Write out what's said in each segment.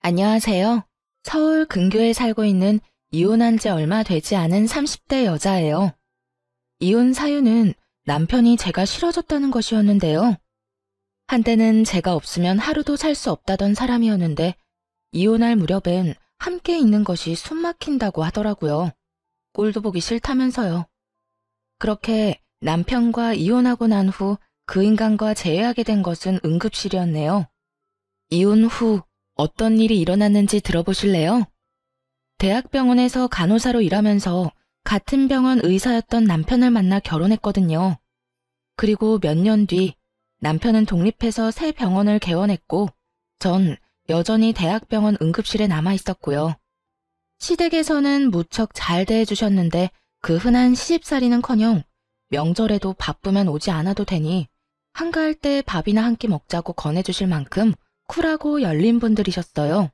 안녕하세요. 서울 근교에 살고 있는 이혼한 지 얼마 되지 않은 30대 여자예요. 이혼 사유는 남편이 제가 싫어졌다는 것이었는데요. 한때는 제가 없으면 하루도 살 수 없다던 사람이었는데 이혼할 무렵엔 함께 있는 것이 숨 막힌다고 하더라고요. 꼴도 보기 싫다면서요. 그렇게 남편과 이혼하고 난 후 그 인간과 재회하게 된 것은 응급실이었네요. 이혼 후 어떤 일이 일어났는지 들어보실래요? 대학병원에서 간호사로 일하면서 같은 병원 의사였던 남편을 만나 결혼했거든요. 그리고 몇 년 뒤 남편은 독립해서 새 병원을 개원했고 전 여전히 대학병원 응급실에 남아 있었고요. 시댁에서는 무척 잘 대해주셨는데 그 흔한 시집살이는커녕 명절에도 바쁘면 오지 않아도 되니 한가할 때 밥이나 한 끼 먹자고 권해주실 만큼 쿨하고 열린 분들이셨어요.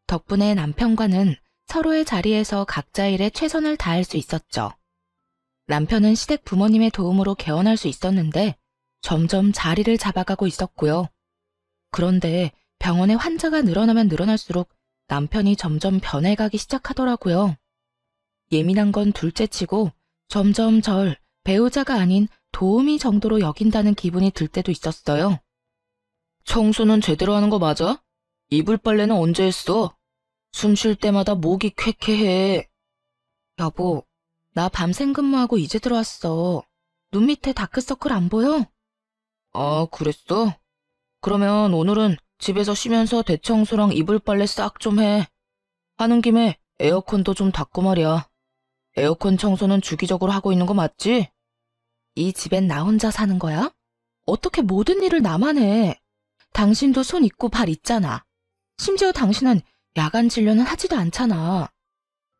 덕분에 남편과는 서로의 자리에서 각자 일에 최선을 다할 수 있었죠. 남편은 시댁 부모님의 도움으로 개원할 수 있었는데 점점 자리를 잡아가고 있었고요. 그런데 병원에 환자가 늘어나면 늘어날수록 남편이 점점 변해가기 시작하더라고요. 예민한 건 둘째치고 점점 절 배우자가 아닌 도우미 정도로 여긴다는 기분이 들 때도 있었어요. 청소는 제대로 하는 거 맞아? 이불 빨래는 언제 했어? 숨 쉴 때마다 목이 쾌쾌해. 여보, 나 밤샘 근무하고 이제 들어왔어. 눈 밑에 다크서클 안 보여? 아, 그랬어? 그러면 오늘은 집에서 쉬면서 대청소랑 이불 빨래 싹 좀 해. 하는 김에 에어컨도 좀 닦고 말이야. 에어컨 청소는 주기적으로 하고 있는 거 맞지? 이 집엔 나 혼자 사는 거야? 어떻게 모든 일을 나만 해? 당신도 손 있고 발 있잖아. 심지어 당신은 야간 진료는 하지도 않잖아.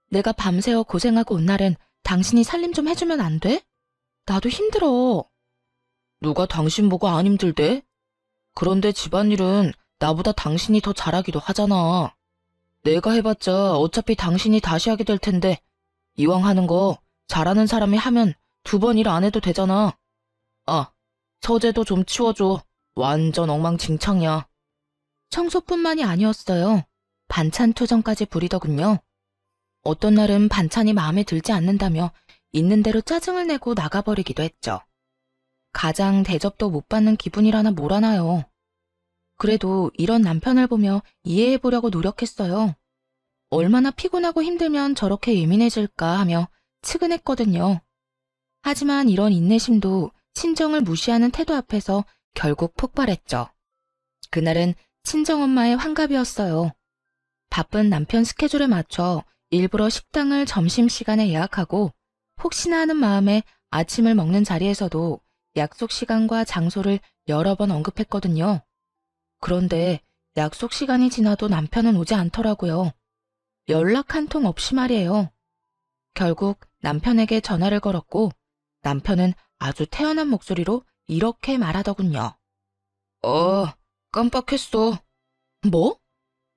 내가 밤새워 고생하고 온 날엔 당신이 살림 좀 해주면 안 돼? 나도 힘들어. 누가 당신 보고 안 힘들대? 그런데 집안일은 나보다 당신이 더 잘하기도 하잖아. 내가 해봤자 어차피 당신이 다시 하게 될 텐데 이왕 하는 거 잘하는 사람이 하면 2번 일 안 해도 되잖아. 아, 서재도 좀 치워줘. 완전 엉망진창이야. 청소뿐만이 아니었어요. 반찬 투정까지 부리더군요. 어떤 날은 반찬이 마음에 들지 않는다며 있는 대로 짜증을 내고 나가버리기도 했죠. 가장 대접도 못 받는 기분이라나 뭐라나요. 그래도 이런 남편을 보며 이해해보려고 노력했어요. 얼마나 피곤하고 힘들면 저렇게 예민해질까 하며 측은했거든요. 하지만 이런 인내심도 친정을 무시하는 태도 앞에서 결국 폭발했죠. 그날은 친정엄마의 환갑이었어요. 바쁜 남편 스케줄에 맞춰 일부러 식당을 점심시간에 예약하고 혹시나 하는 마음에 아침을 먹는 자리에서도 약속 시간과 장소를 여러 번 언급했거든요. 그런데 약속 시간이 지나도 남편은 오지 않더라고요. 연락 한 통 없이 말이에요. 결국 남편에게 전화를 걸었고 남편은 아주 태연한 목소리로 이렇게 말하더군요. 깜빡했어. 뭐?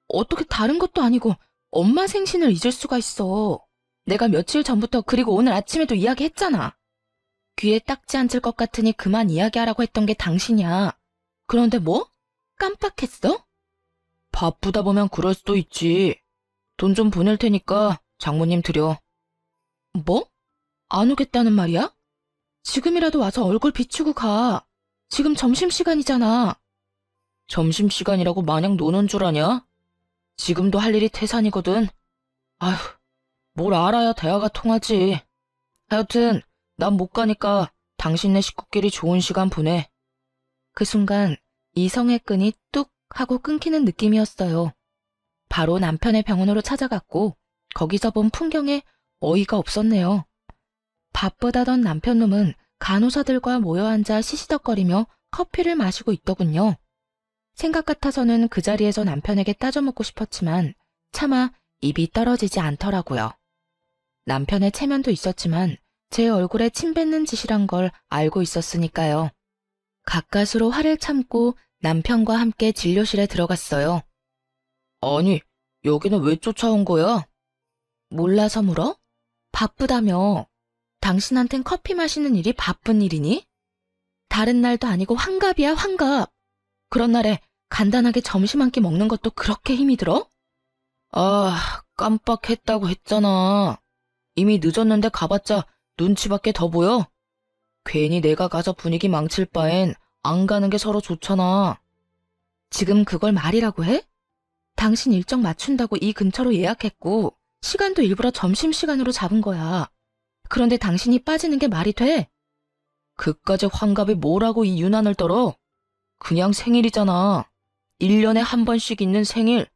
어떻게 다른 것도 아니고 엄마 생신을 잊을 수가 있어. 내가 며칠 전부터 그리고 오늘 아침에도 이야기했잖아. 귀에 딱지 앉을 것 같으니 그만 이야기하라고 했던 게 당신이야. 그런데 뭐? 깜빡했어? 바쁘다 보면 그럴 수도 있지. 돈 좀 보낼 테니까 장모님 드려. 뭐? 안 오겠다는 말이야? 지금이라도 와서 얼굴 비추고 가. 지금 점심시간이잖아. 점심시간이라고 마냥 노는 줄 아냐? 지금도 할 일이 태산이거든. 아휴, 뭘 알아야 대화가 통하지. 하여튼 난 못 가니까 당신네 식구끼리 좋은 시간 보내. 그 순간 이성의 끈이 뚝 하고 끊기는 느낌이었어요. 바로 남편의 병원으로 찾아갔고 거기서 본 풍경에 어이가 없었네요. 바쁘다던 남편놈은 간호사들과 모여 앉아 시시덕거리며 커피를 마시고 있더군요. 생각 같아서는 그 자리에서 남편에게 따져먹고 싶었지만 차마 입이 떨어지지 않더라고요. 남편의 체면도 있었지만 제 얼굴에 침 뱉는 짓이란 걸 알고 있었으니까요. 가까스로 화를 참고 남편과 함께 진료실에 들어갔어요. 아니, 여기는 왜 쫓아온 거야? 몰라서 물어? 바쁘다며. 당신한텐 커피 마시는 일이 바쁜 일이니? 다른 날도 아니고 환갑이야, 환갑. 그런 날에 간단하게 점심 한 끼 먹는 것도 그렇게 힘이 들어? 아, 깜빡했다고 했잖아. 이미 늦었는데 가봤자 눈치밖에 더 보여? 괜히 내가 가서 분위기 망칠 바엔 안 가는 게 서로 좋잖아. 지금 그걸 말이라고 해? 당신 일정 맞춘다고 이 근처로 예약했고 시간도 일부러 점심시간으로 잡은 거야. 그런데 당신이 빠지는 게 말이 돼? 그까지 환갑이 뭐라고 이 유난을 떨어? 그냥 생일이잖아. 1년에 한 번씩 있는 생일.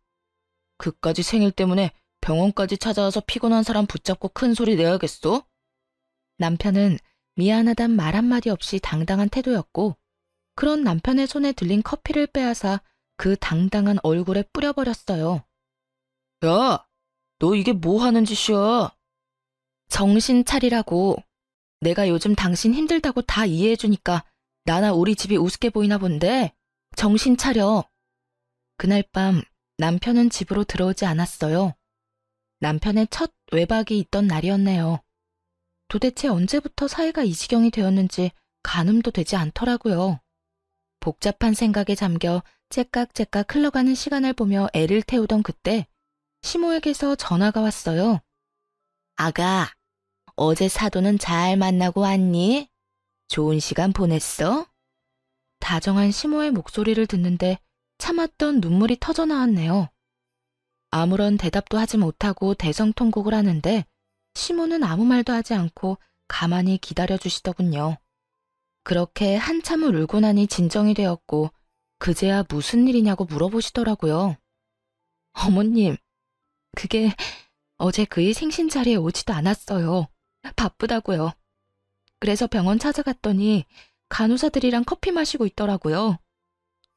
그까지 생일 때문에 병원까지 찾아와서 피곤한 사람 붙잡고 큰 소리 내야겠어? 남편은 미안하단 말 한마디 없이 당당한 태도였고, 그런 남편의 손에 들린 커피를 빼앗아 그 당당한 얼굴에 뿌려버렸어요. 야, 너 이게 뭐 하는 짓이야? 정신 차리라고. 내가 요즘 당신 힘들다고 다 이해해주니까 나나 우리 집이 우습게 보이나 본데 정신 차려. 그날 밤 남편은 집으로 들어오지 않았어요. 남편의 첫 외박이 있던 날이었네요. 도대체 언제부터 사이가 이 지경이 되었는지 가늠도 되지 않더라고요. 복잡한 생각에 잠겨 째깍째깍 흘러가는 시간을 보며 애를 태우던 그때 시모에게서 전화가 왔어요. 아가, 어제 사돈은 잘 만나고 왔니? 좋은 시간 보냈어? 다정한 시모의 목소리를 듣는데 참았던 눈물이 터져 나왔네요. 아무런 대답도 하지 못하고 대성통곡을 하는데 시모는 아무 말도 하지 않고 가만히 기다려주시더군요. 그렇게 한참을 울고 나니 진정이 되었고 그제야 무슨 일이냐고 물어보시더라고요. 어머님, 그게 어제 그의 생신 자리에 오지도 않았어요. 바쁘다고요. 그래서 병원 찾아갔더니 간호사들이랑 커피 마시고 있더라고요.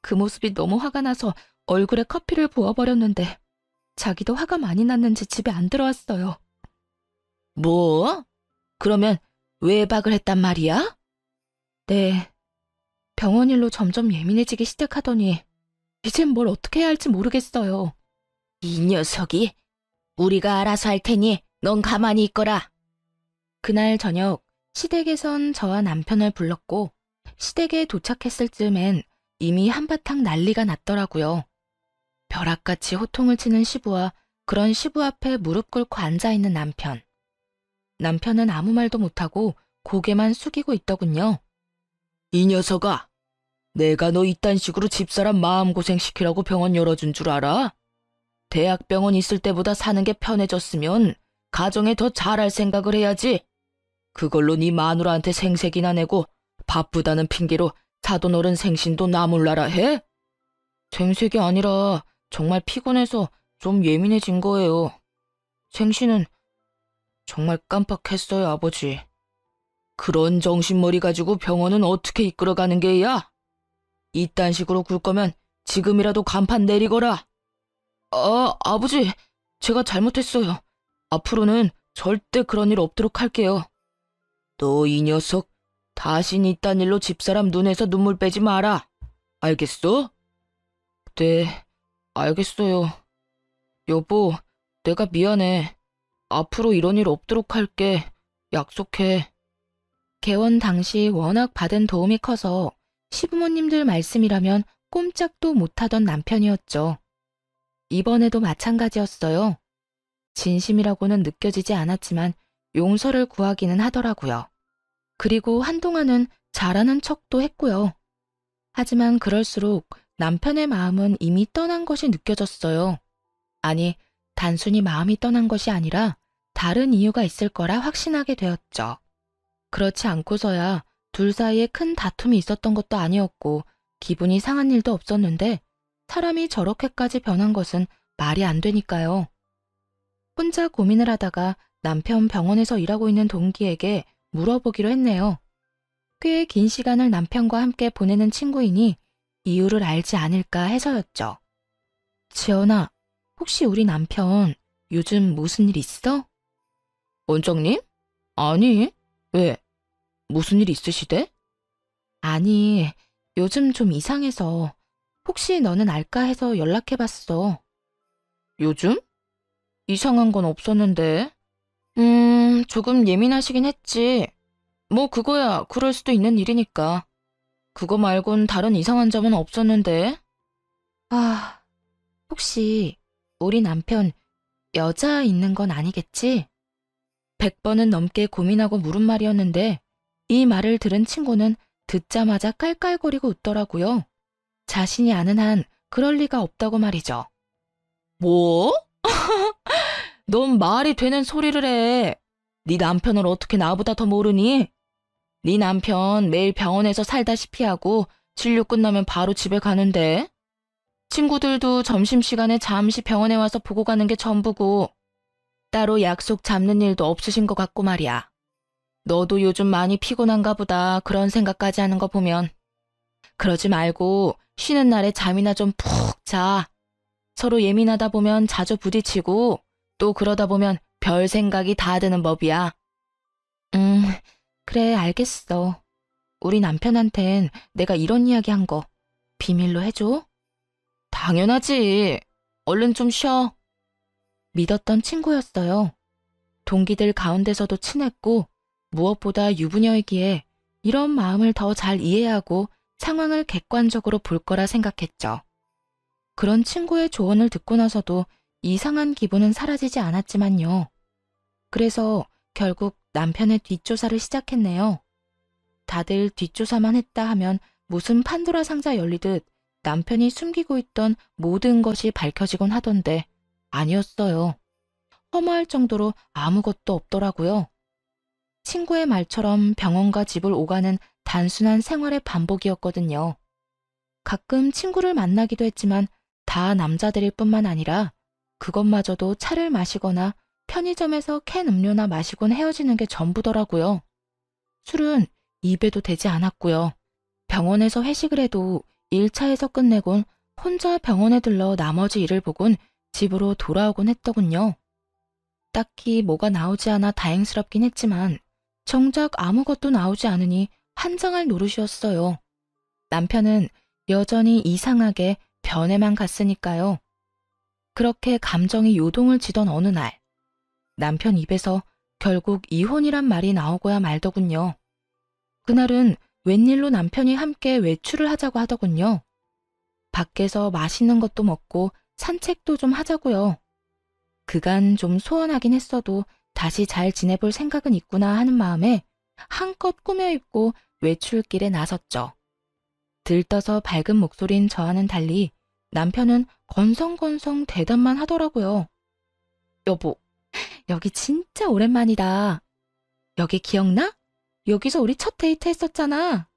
그 모습이 너무 화가 나서 얼굴에 커피를 부어버렸는데 자기도 화가 많이 났는지 집에 안 들어왔어요. 뭐? 그러면 외박을 했단 말이야? 네. 병원 일로 점점 예민해지기 시작하더니 이젠 뭘 어떻게 해야 할지 모르겠어요. 이 녀석이 우리가 알아서 할 테니 넌 가만히 있거라. 그날 저녁 시댁에선 저와 남편을 불렀고 시댁에 도착했을 즈음엔 이미 한바탕 난리가 났더라고요. 벼락같이 호통을 치는 시부와 그런 시부 앞에 무릎 꿇고 앉아있는 남편. 남편은 아무 말도 못하고 고개만 숙이고 있더군요. 이 녀석아, 내가 너 이딴 식으로 집사람 마음고생시키라고 병원 열어준 줄 알아? 대학병원 있을 때보다 사는 게 편해졌으면 가정에 더 잘할 생각을 해야지. 그걸로 네 마누라한테 생색이나 내고 바쁘다는 핑계로 사돈어른 생신도 나몰라라 해? 생색이 아니라 정말 피곤해서 좀 예민해진 거예요. 생신은 정말 깜빡했어요, 아버지. 그런 정신머리 가지고 병원은 어떻게 이끌어가는 게야? 이딴 식으로 굴 거면 지금이라도 간판 내리거라. 아버지, 제가 잘못했어요. 앞으로는 절대 그런 일 없도록 할게요. 너 이 녀석, 다신 이딴 일로 집사람 눈에서 눈물 빼지 마라. 알겠어? 네, 알겠어요. 여보, 내가 미안해. 앞으로 이런 일 없도록 할게. 약속해. 개원 당시 워낙 받은 도움이 커서 시부모님들 말씀이라면 꼼짝도 못하던 남편이었죠. 이번에도 마찬가지였어요. 진심이라고는 느껴지지 않았지만 용서를 구하기는 하더라고요. 그리고 한동안은 잘하는 척도 했고요. 하지만 그럴수록 남편의 마음은 이미 떠난 것이 느껴졌어요. 아니, 단순히 마음이 떠난 것이 아니라 다른 이유가 있을 거라 확신하게 되었죠. 그렇지 않고서야 둘 사이에 큰 다툼이 있었던 것도 아니었고 기분이 상한 일도 없었는데 사람이 저렇게까지 변한 것은 말이 안 되니까요. 혼자 고민을 하다가 남편 병원에서 일하고 있는 동기에게 물어보기로 했네요. 꽤 긴 시간을 남편과 함께 보내는 친구이니 이유를 알지 않을까 해서였죠. 지연아, 혹시 우리 남편 요즘 무슨 일 있어? 원장님? 아니, 왜? 무슨 일 있으시대? 아니, 요즘 좀 이상해서 혹시 너는 알까 해서 연락해봤어. 요즘? 이상한 건 없었는데. 조금 예민하시긴 했지. 뭐 그거야 그럴 수도 있는 일이니까. 그거 말곤 다른 이상한 점은 없었는데. 아, 혹시 우리 남편 여자 있는 건 아니겠지? 100번은 넘게 고민하고 물은 말이었는데 이 말을 들은 친구는 듣자마자 깔깔거리고 웃더라고요. 자신이 아는 한 그럴 리가 없다고 말이죠. 뭐? 넌 말이 되는 소리를 해. 네 남편을 어떻게 나보다 더 모르니? 네 남편 매일 병원에서 살다시피 하고 진료 끝나면 바로 집에 가는데 친구들도 점심시간에 잠시 병원에 와서 보고 가는 게 전부고 따로 약속 잡는 일도 없으신 것 같고 말이야. 너도 요즘 많이 피곤한가 보다 그런 생각까지 하는 거 보면 그러지 말고 쉬는 날에 잠이나 좀 푹 자. 서로 예민하다 보면 자주 부딪히고 또 그러다 보면 별 생각이 다 드는 법이야. 음, 그래 알겠어. 우리 남편한텐 내가 이런 이야기 한 거 비밀로 해줘? 당연하지. 얼른 좀 쉬어. 믿었던 친구였어요. 동기들 가운데서도 친했고 무엇보다 유부녀이기에 이런 마음을 더 잘 이해하고 상황을 객관적으로 볼 거라 생각했죠. 그런 친구의 조언을 듣고 나서도 이상한 기분은 사라지지 않았지만요. 그래서 결국 남편의 뒷조사를 시작했네요. 다들 뒷조사만 했다 하면 무슨 판도라 상자 열리듯 남편이 숨기고 있던 모든 것이 밝혀지곤 하던데 아니었어요. 허무할 정도로 아무것도 없더라고요. 친구의 말처럼 병원과 집을 오가는 단순한 생활의 반복이었거든요. 가끔 친구를 만나기도 했지만 다 남자들일 뿐만 아니라 그것마저도 차를 마시거나 편의점에서 캔 음료나 마시곤 헤어지는 게 전부더라고요. 술은 입에도 대지 않았고요. 병원에서 회식을 해도 1차에서 끝내곤 혼자 병원에 들러 나머지 일을 보곤 집으로 돌아오곤 했더군요. 딱히 뭐가 나오지 않아 다행스럽긴 했지만 정작 아무것도 나오지 않으니 환장할 노릇이었어요. 남편은 여전히 이상하게 변해만 갔으니까요. 그렇게 감정이 요동을 지던 어느 날 남편 입에서 결국 이혼이란 말이 나오고야 말더군요. 그날은 웬일로 남편이 함께 외출을 하자고 하더군요. 밖에서 맛있는 것도 먹고 산책도 좀 하자고요. 그간 좀 소원하긴 했어도 다시 잘 지내볼 생각은 있구나 하는 마음에 한껏 꾸며입고 외출길에 나섰죠. 들떠서 밝은 목소리인 저와는 달리 남편은 건성건성 대답만 하더라고요. 여보, 여기 진짜 오랜만이다. 여기 기억나? 여기서 우리 첫 데이트 했었잖아.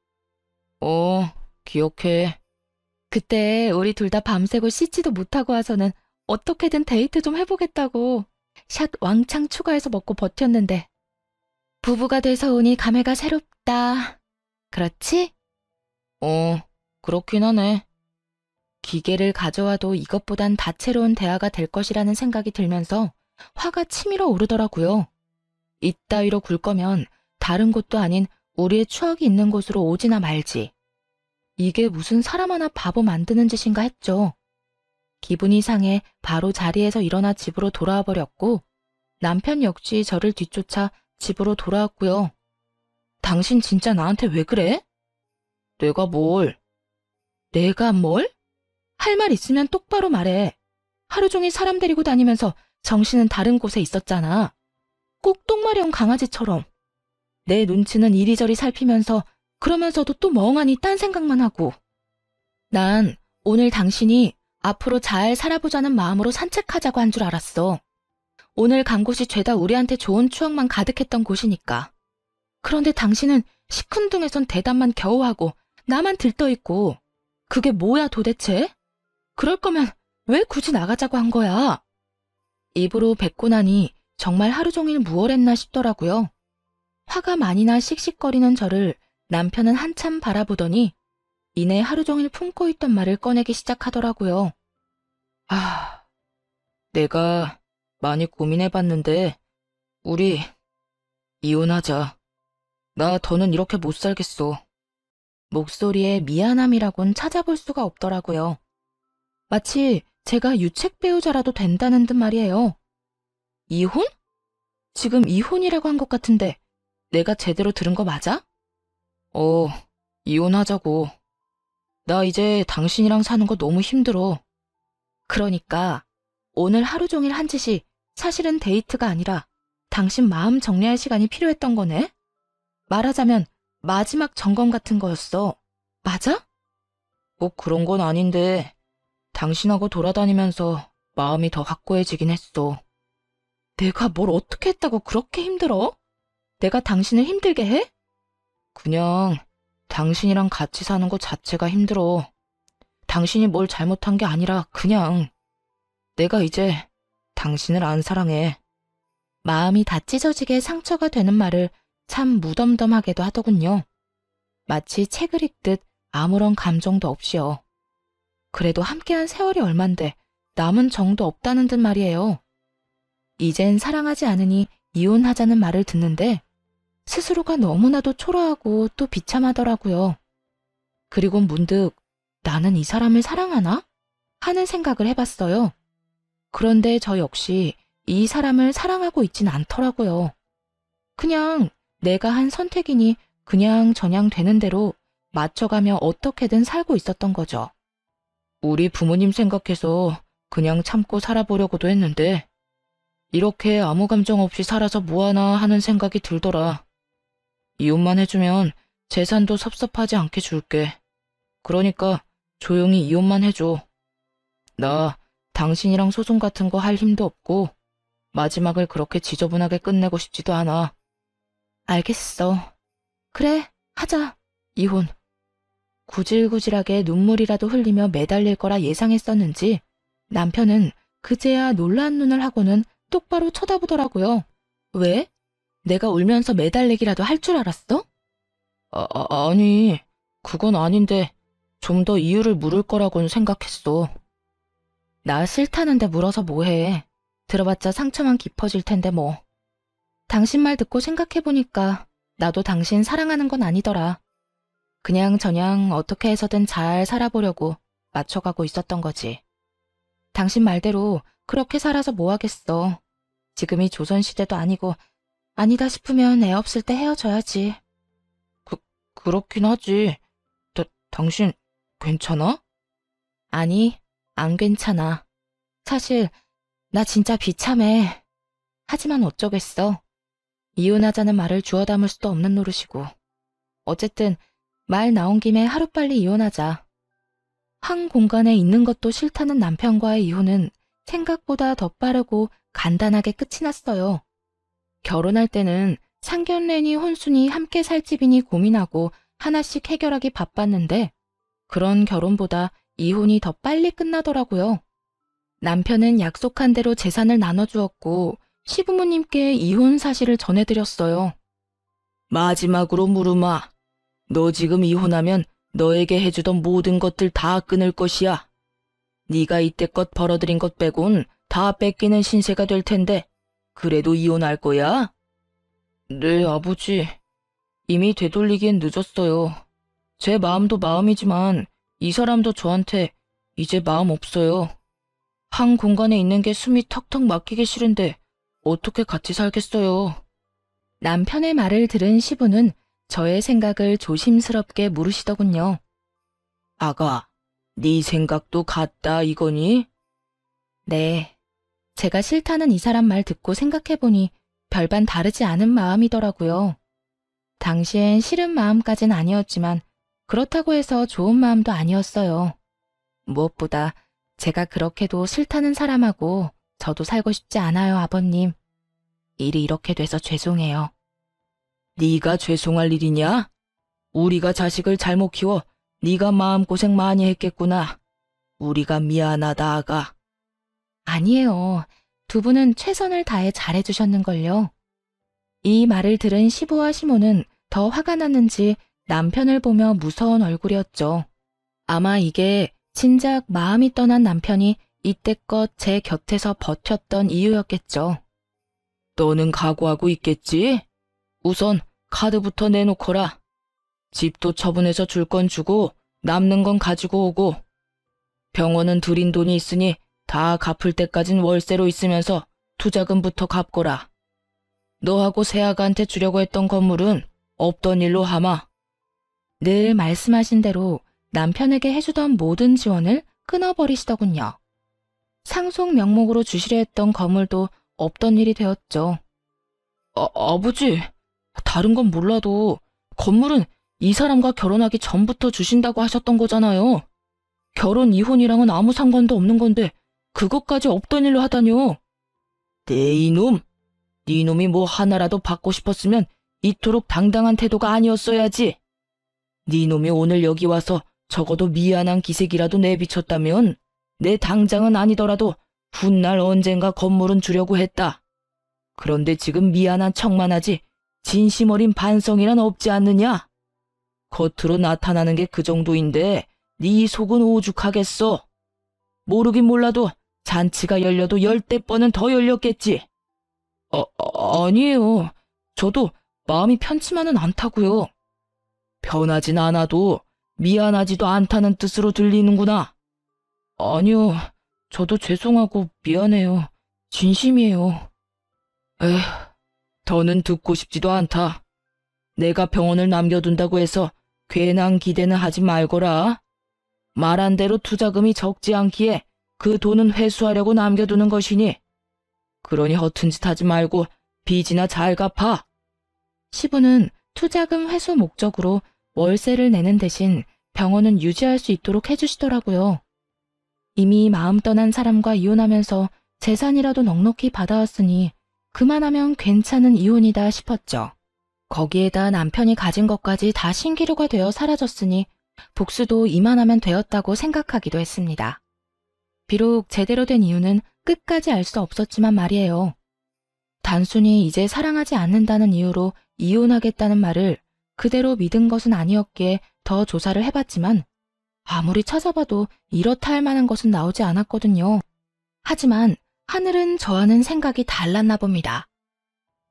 기억해. 그때 우리 둘 다 밤새고 씻지도 못하고 와서는 어떻게든 데이트 좀 해보겠다고 샷 왕창 추가해서 먹고 버텼는데 부부가 돼서 오니 감회가 새롭다. 그렇지? 그렇긴 하네. 기계를 가져와도 이것보단 다채로운 대화가 될 것이라는 생각이 들면서 화가 치밀어 오르더라고요. 이따위로 굴 거면 다른 곳도 아닌 우리의 추억이 있는 곳으로 오지나 말지. 이게 무슨 사람 하나 바보 만드는 짓인가 했죠. 기분이 상해 바로 자리에서 일어나 집으로 돌아와 버렸고 남편 역시 저를 뒤쫓아 집으로 돌아왔고요. 당신 진짜 나한테 왜 그래? 내가 뭘? 내가 뭘? 할 말 있으면 똑바로 말해. 하루 종일 사람 데리고 다니면서 정신은 다른 곳에 있었잖아. 꼭 똥마려운 강아지처럼. 내 눈치는 이리저리 살피면서 그러면서도 또 멍하니 딴 생각만 하고. 난 오늘 당신이 앞으로 잘 살아보자는 마음으로 산책하자고 한 줄 알았어. 오늘 간 곳이 죄다 우리한테 좋은 추억만 가득했던 곳이니까. 그런데 당신은 시큰둥해선 대답만 겨우 하고 나만 들떠있고. 그게 뭐야 도대체? 그럴 거면 왜 굳이 나가자고 한 거야? 입으로 뱉고 나니 정말 하루 종일 무얼했나 싶더라고요. 화가 많이 나 씩씩거리는 저를 남편은 한참 바라보더니 이내 하루 종일 품고 있던 말을 꺼내기 시작하더라고요. 내가 많이 고민해봤는데 우리 이혼하자. 나 더는 이렇게 못 살겠어. 목소리에 미안함이라곤 찾아볼 수가 없더라고요. 마치 제가 유책 배우자라도 된다는 듯 말이에요. 이혼? 지금 이혼이라고 한 것 같은데 내가 제대로 들은 거 맞아? 이혼하자고. 나 이제 당신이랑 사는 거 너무 힘들어. 그러니까 오늘 하루 종일 한 짓이 사실은 데이트가 아니라 당신 마음 정리할 시간이 필요했던 거네? 말하자면 마지막 점검 같은 거였어. 맞아? 꼭 그런 건 아닌데 당신하고 돌아다니면서 마음이 더 확고해지긴 했어. 내가 뭘 어떻게 했다고 그렇게 힘들어? 내가 당신을 힘들게 해? 그냥 당신이랑 같이 사는 것 자체가 힘들어. 당신이 뭘 잘못한 게 아니라 그냥 내가 이제 당신을 안 사랑해. 마음이 다 찢어지게 상처가 되는 말을 참 무덤덤하게도 하더군요. 마치 책을 읽듯 아무런 감정도 없이요. 그래도 함께한 세월이 얼만데 남은 정도 없다는 듯 말이에요. 이젠 사랑하지 않으니 이혼하자는 말을 듣는데 스스로가 너무나도 초라하고 또 비참하더라고요. 그리고 문득 나는 이 사람을 사랑하나? 하는 생각을 해봤어요. 그런데 저 역시 이 사람을 사랑하고 있진 않더라고요. 그냥 내가 한 선택이니 그냥 저냥 되는 대로 맞춰가며 어떻게든 살고 있었던 거죠. 우리 부모님 생각해서 그냥 참고 살아보려고도 했는데 이렇게 아무 감정 없이 살아서 뭐하나 하는 생각이 들더라. 이혼만 해주면 재산도 섭섭하지 않게 줄게. 그러니까 조용히 이혼만 해줘. 나 당신이랑 소송 같은 거 할 힘도 없고 마지막을 그렇게 지저분하게 끝내고 싶지도 않아. 알겠어. 그래, 하자. 이혼. 구질구질하게 눈물이라도 흘리며 매달릴 거라 예상했었는지 남편은 그제야 놀란 눈을 하고는 똑바로 쳐다보더라고요. 왜? 내가 울면서 매달리기라도 할 줄 알았어? 아니, 그건 아닌데 좀 더 이유를 물을 거라고는 생각했어. 나 싫다는데 물어서 뭐해. 들어봤자 상처만 깊어질 텐데 뭐. 당신 말 듣고 생각해보니까 나도 당신 사랑하는 건 아니더라. 그냥 저냥 어떻게 해서든 잘 살아보려고 맞춰가고 있었던 거지. 당신 말대로 그렇게 살아서 뭐 하겠어. 지금이 조선시대도 아니고 아니다 싶으면 애 없을 때 헤어져야지. 그렇긴 하지. 당신 괜찮아? 아니, 안 괜찮아. 사실 나 진짜 비참해. 하지만 어쩌겠어. 이혼하자는 말을 주워 담을 수도 없는 노릇이고. 어쨌든 말 나온 김에 하루빨리 이혼하자. 한 공간에 있는 것도 싫다는 남편과의 이혼은 생각보다 더 빠르고 간단하게 끝이 났어요. 결혼할 때는 상견례니 혼수니 함께 살 집이니 고민하고 하나씩 해결하기 바빴는데 그런 결혼보다 이혼이 더 빨리 끝나더라고요. 남편은 약속한 대로 재산을 나눠주었고 시부모님께 이혼 사실을 전해드렸어요. 마지막으로 물으마. 너 지금 이혼하면 너에게 해주던 모든 것들 다 끊을 것이야. 네가 이때껏 벌어들인 것 빼곤 다 뺏기는 신세가 될 텐데 그래도 이혼할 거야? 네, 아버지. 이미 되돌리기엔 늦었어요. 제 마음도 마음이지만 이 사람도 저한테 이제 마음 없어요. 한 공간에 있는 게 숨이 턱턱 막히기 싫은데 어떻게 같이 살겠어요. 남편의 말을 들은 시부는 저의 생각을 조심스럽게 물으시더군요. 아가, 네 생각도 같다 이거니? 네. 제가 싫다는 이 사람 말 듣고 생각해보니 별반 다르지 않은 마음이더라고요. 당시엔 싫은 마음까진 아니었지만 그렇다고 해서 좋은 마음도 아니었어요. 무엇보다 제가 그렇게도 싫다는 사람하고 저도 살고 싶지 않아요, 아버님. 일이 이렇게 돼서 죄송해요. 네가 죄송할 일이냐? 우리가 자식을 잘못 키워 네가 마음고생 많이 했겠구나. 우리가 미안하다, 아가. 아니에요. 두 분은 최선을 다해 잘해주셨는걸요. 이 말을 들은 시부와 시모는 더 화가 났는지 남편을 보며 무서운 얼굴이었죠. 아마 이게 진작 마음이 떠난 남편이 이때껏 제 곁에서 버텼던 이유였겠죠. 너는 각오하고 있겠지? 우선 카드부터 내놓거라. 집도 처분해서 줄 건 주고 남는 건 가지고 오고. 병원은 들인 돈이 있으니 다 갚을 때까진 월세로 있으면서 투자금부터 갚거라. 너하고 새아가한테 주려고 했던 건물은 없던 일로 하마. 늘 말씀하신 대로 남편에게 해주던 모든 지원을 끊어버리시더군요. 상속 명목으로 주시려 했던 건물도 없던 일이 되었죠. 아버지, 다른 건 몰라도 건물은 이 사람과 결혼하기 전부터 주신다고 하셨던 거잖아요. 결혼 이혼이랑은 아무 상관도 없는 건데 그것까지 없던 일로 하다뇨. 네 이놈, 네 놈이 뭐 하나라도 받고 싶었으면 이토록 당당한 태도가 아니었어야지. 네 놈이 오늘 여기 와서 적어도 미안한 기색이라도 내비쳤다면 내 당장은 아니더라도 훗날 언젠가 건물은 주려고 했다. 그런데 지금 미안한 척만 하지 진심 어린 반성이란 없지 않느냐? 겉으로 나타나는 게 그 정도인데 네 속은 오죽하겠어. 모르긴 몰라도 잔치가 열려도 10대 번은 더 열렸겠지. 아니에요. 저도 마음이 편치만은 않다고요. 편하진 않아도 미안하지도 않다는 뜻으로 들리는구나. 아니요. 저도 죄송하고 미안해요. 진심이에요. 에휴, 더는 듣고 싶지도 않다. 내가 병원을 남겨둔다고 해서 괜한 기대는 하지 말거라. 말한 대로 투자금이 적지 않기에 그 돈은 회수하려고 남겨두는 것이니. 그러니 허튼 짓 하지 말고 빚이나 잘 갚아. 시부는 투자금 회수 목적으로 월세를 내는 대신 병원은 유지할 수 있도록 해주시더라고요. 이미 마음 떠난 사람과 이혼하면서 재산이라도 넉넉히 받아왔으니 그만하면 괜찮은 이혼이다 싶었죠. 거기에다 남편이 가진 것까지 다 신기루가 되어 사라졌으니 복수도 이만하면 되었다고 생각하기도 했습니다. 비록 제대로 된 이유는 끝까지 알 수 없었지만 말이에요. 단순히 이제 사랑하지 않는다는 이유로 이혼하겠다는 말을 그대로 믿은 것은 아니었기에 더 조사를 해봤지만 아무리 찾아봐도 이렇다 할 만한 것은 나오지 않았거든요. 하지만 하늘은 저와는 생각이 달랐나 봅니다.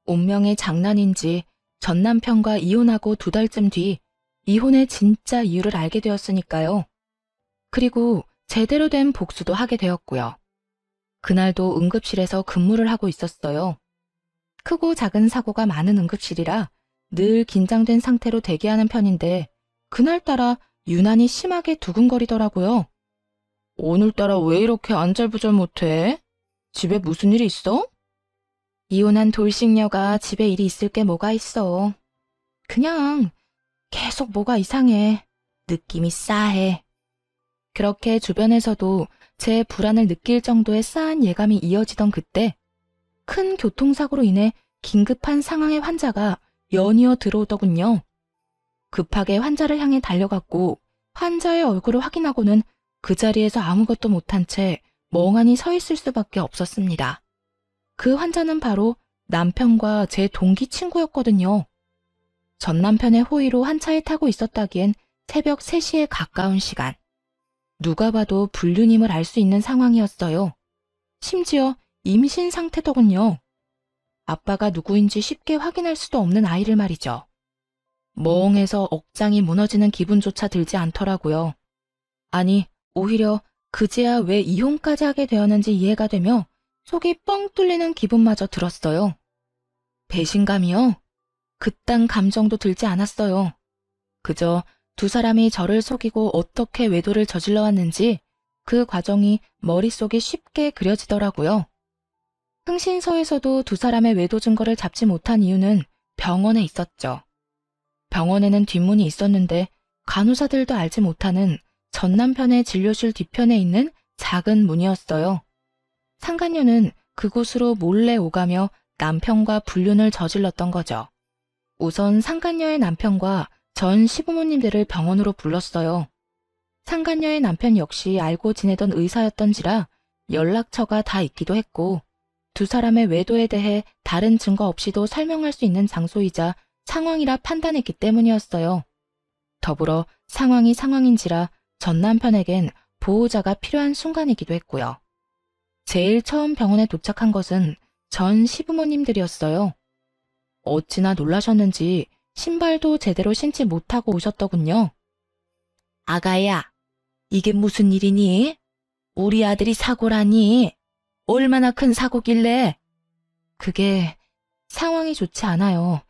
운명의 장난인지 전 남편과 이혼하고 2달쯤 뒤 이혼의 진짜 이유를 알게 되었으니까요. 그리고 제대로 된 복수도 하게 되었고요. 그날도 응급실에서 근무를 하고 있었어요. 크고 작은 사고가 많은 응급실이라 늘 긴장된 상태로 대기하는 편인데 그날따라 유난히 심하게 두근거리더라고요. 오늘따라 왜 이렇게 안절부절 못해? 집에 무슨 일이 있어? 이혼한 돌싱녀가 집에 일이 있을 게 뭐가 있어. 그냥 계속 뭐가 이상해. 느낌이 싸해. 그렇게 주변에서도 제 불안을 느낄 정도의 싸한 예감이 이어지던 그때 큰 교통사고로 인해 긴급한 상황의 환자가 연이어 들어오더군요. 급하게 환자를 향해 달려갔고 환자의 얼굴을 확인하고는 그 자리에서 아무것도 못한 채 멍하니 서 있을 수밖에 없었습니다. 그 환자는 바로 남편과 제 동기 친구였거든요. 전 남편의 호의로 한 차에 타고 있었다기엔 새벽 3시에 가까운 시간. 누가 봐도 불륜임을 알 수 있는 상황이었어요. 심지어 임신 상태더군요. 아빠가 누구인지 쉽게 확인할 수도 없는 아이를 말이죠. 멍해서 억장이 무너지는 기분조차 들지 않더라고요. 아니, 오히려 그제야 왜 이혼까지 하게 되었는지 이해가 되며 속이 뻥 뚫리는 기분마저 들었어요. 배신감이요? 그딴 감정도 들지 않았어요. 그저 두 사람이 저를 속이고 어떻게 외도를 저질러 왔는지 그 과정이 머릿속에 쉽게 그려지더라고요. 흥신소에서도 두 사람의 외도 증거를 잡지 못한 이유는 병원에 있었죠. 병원에는 뒷문이 있었는데 간호사들도 알지 못하는 전 남편의 진료실 뒤편에 있는 작은 문이었어요. 상간녀는 그곳으로 몰래 오가며 남편과 불륜을 저질렀던 거죠. 우선 상간녀의 남편과 전 시부모님들을 병원으로 불렀어요. 상간녀의 남편 역시 알고 지내던 의사였던지라 연락처가 다 있기도 했고 두 사람의 외도에 대해 다른 증거 없이도 설명할 수 있는 장소이자 상황이라 판단했기 때문이었어요. 더불어 상황이 상황인지라 전 남편에겐 보호자가 필요한 순간이기도 했고요. 제일 처음 병원에 도착한 것은 전 시부모님들이었어요. 어찌나 놀라셨는지 신발도 제대로 신지 못하고 오셨더군요. 아가야, 이게 무슨 일이니? 우리 아들이 사고라니? 얼마나 큰 사고길래? 그게 상황이 좋지 않아요.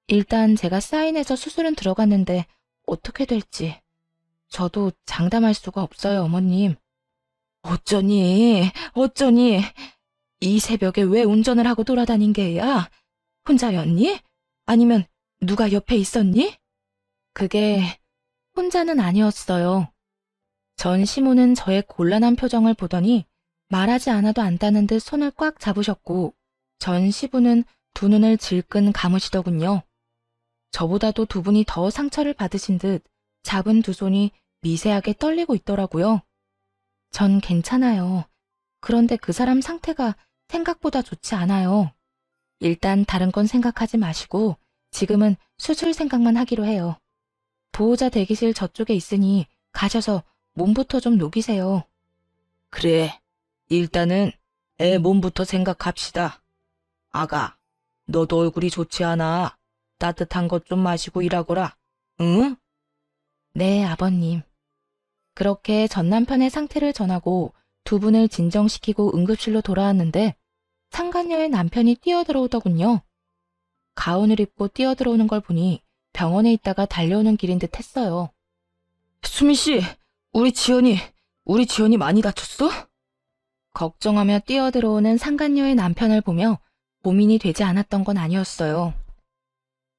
일단 제가 사인해서 수술은 들어갔는데 어떻게 될지. 저도 장담할 수가 없어요, 어머님. 어쩌니, 어쩌니. 이 새벽에 왜 운전을 하고 돌아다닌 게야? 혼자였니? 아니면 누가 옆에 있었니? 그게 혼자는 아니었어요. 전 시모는 저의 곤란한 표정을 보더니 말하지 않아도 안다는 듯 손을 꽉 잡으셨고 전 시부는 두 눈을 질끈 감으시더군요. 저보다도 두 분이 더 상처를 받으신 듯 잡은 두 손이 미세하게 떨리고 있더라고요. 전 괜찮아요. 그런데 그 사람 상태가 생각보다 좋지 않아요. 일단 다른 건 생각하지 마시고 지금은 수술 생각만 하기로 해요. 보호자 대기실 저쪽에 있으니 가셔서 몸부터 좀 녹이세요. 그래, 일단은 애 몸부터 생각합시다. 아가, 너도 얼굴이 좋지 않아. 따뜻한 것 좀 마시고 일하거라. 응? 네, 아버님. 그렇게 전 남편의 상태를 전하고 두 분을 진정시키고 응급실로 돌아왔는데 상간녀의 남편이 뛰어들어오더군요. 가운을 입고 뛰어들어오는 걸 보니 병원에 있다가 달려오는 길인 듯 했어요. 수민 씨, 우리 지연이 많이 다쳤어? 걱정하며 뛰어들어오는 상간녀의 남편을 보며 고민이 되지 않았던 건 아니었어요.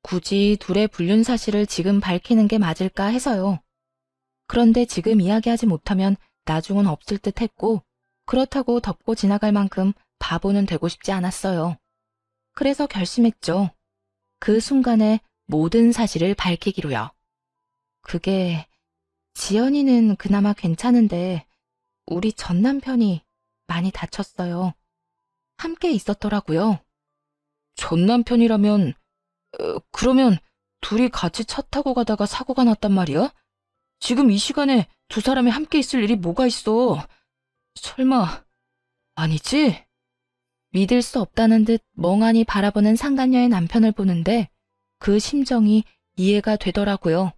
굳이 둘의 불륜 사실을 지금 밝히는 게 맞을까 해서요. 그런데 지금 이야기하지 못하면 나중은 없을 듯 했고 그렇다고 덮고 지나갈 만큼 바보는 되고 싶지 않았어요. 그래서 결심했죠. 그 순간에 모든 사실을 밝히기로요. 그게 지연이는 그나마 괜찮은데 우리 전 남편이 많이 다쳤어요. 함께 있었더라고요. 전 남편이라면 그러면 둘이 같이 차 타고 가다가 사고가 났단 말이야? 지금 이 시간에 두 사람이 함께 있을 일이 뭐가 있어? 설마 아니지? 믿을 수 없다는 듯 멍하니 바라보는 상간녀의 남편을 보는데 그 심정이 이해가 되더라고요.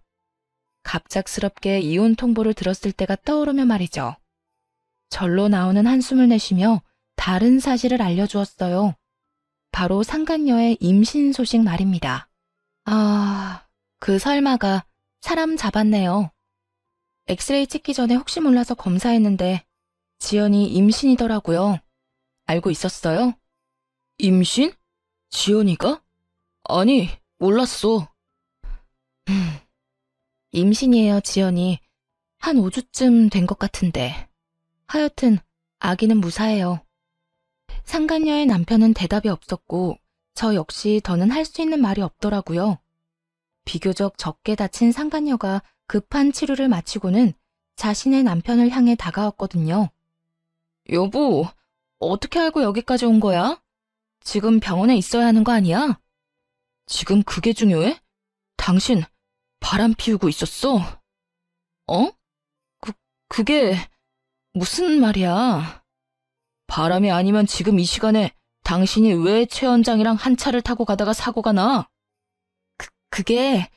갑작스럽게 이혼 통보를 들었을 때가 떠오르며 말이죠. 절로 나오는 한숨을 내쉬며 다른 사실을 알려주었어요. 바로 상간녀의 임신 소식 말입니다. 아, 그 설마가 사람 잡았네요. 엑스레이 찍기 전에 혹시 몰라서 검사했는데 지연이 임신이더라고요. 알고 있었어요? 임신? 지연이가? 아니, 몰랐어. 임신이에요, 지연이. 한 5주쯤 된 것 같은데. 하여튼 아기는 무사해요. 상간녀의 남편은 대답이 없었고 저 역시 더는 할 수 있는 말이 없더라고요. 비교적 적게 다친 상간녀가 급한 치료를 마치고는 자신의 남편을 향해 다가왔거든요. 여보, 어떻게 알고 여기까지 온 거야? 지금 병원에 있어야 하는 거 아니야? 지금 그게 중요해? 당신 바람 피우고 있었어? 어? 그게 무슨 말이야? 바람이 아니면 지금 이 시간에 당신이 왜 최 원장이랑 한 차를 타고 가다가 사고가 나? 그게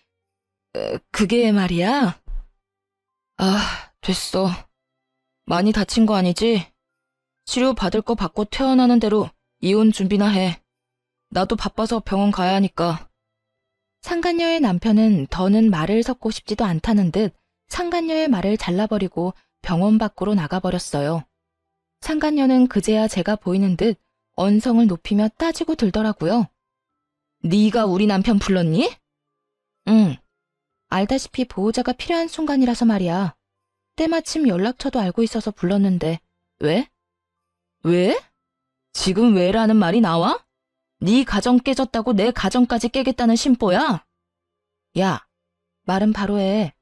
말이야? 아, 됐어. 많이 다친 거 아니지? 치료 받을 거 받고 퇴원하는 대로 이혼 준비나 해. 나도 바빠서 병원 가야 하니까. 상간녀의 남편은 더는 말을 섞고 싶지도 않다는 듯 상간녀의 말을 잘라버리고 병원 밖으로 나가버렸어요. 상간녀는 그제야 제가 보이는 듯 언성을 높이며 따지고 들더라고요. 네가 우리 남편 불렀니? 응. 알다시피 보호자가 필요한 순간이라서 말이야. 때마침 연락처도 알고 있어서 불렀는데 왜? 왜? 지금 왜라는 말이 나와? 네 가정 깨졌다고 내 가정까지 깨겠다는 심보야? 야, 말은 바로 해.